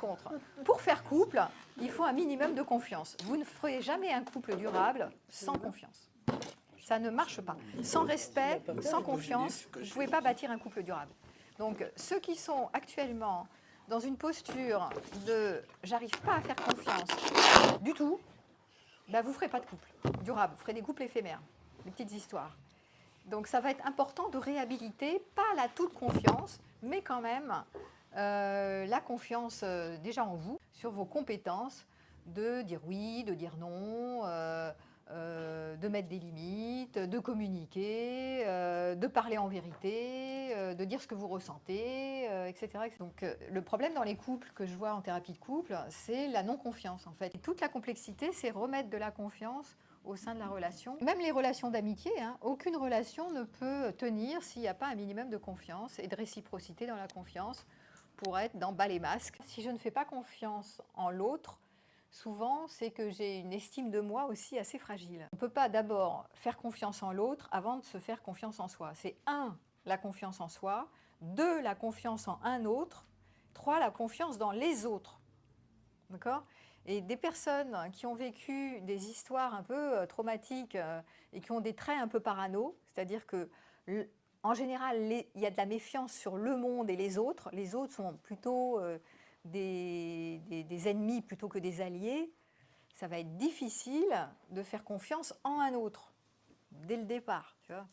contre, pour faire couple, il faut un minimum de confiance. Vous ne ferez jamais un couple durable sans confiance. Ça ne marche pas. Sans respect, sans confiance, vous ne pouvez pas bâtir un couple durable. Donc, ceux qui sont actuellement dans une posture de « j'arrive pas à faire confiance du tout », ben vous ne ferez pas de couple durable, vous ferez des couples éphémères, des petites histoires. Donc, ça va être important de réhabiliter, pas la toute confiance, mais quand même la confiance déjà en vous, sur vos compétences, de dire oui, de dire non, de mettre des limites, de communiquer, de parler en vérité, de dire ce que vous ressentez, etc. Donc le problème dans les couples que je vois en thérapie de couple, c'est la non-confiance en fait. Et toute la complexité, c'est remettre de la confiance au sein de la relation. Même les relations d'amitié, hein, aucune relation ne peut tenir s'il n'y a pas un minimum de confiance et de réciprocité dans la confiance pour être dans bas les masques. Si je ne fais pas confiance en l'autre, souvent, c'est que j'ai une estime de moi aussi assez fragile. On ne peut pas d'abord faire confiance en l'autre avant de se faire confiance en soi. C'est 1, la confiance en soi, 2, la confiance en un autre, 3, la confiance dans les autres. D'accord ? Et des personnes qui ont vécu des histoires un peu traumatiques et qui ont des traits un peu parano, c'est-à-dire que en général, il y a de la méfiance sur le monde et les autres sont plutôt des ennemis plutôt que des alliés, ça va être difficile de faire confiance en un autre, dès le départ, tu vois.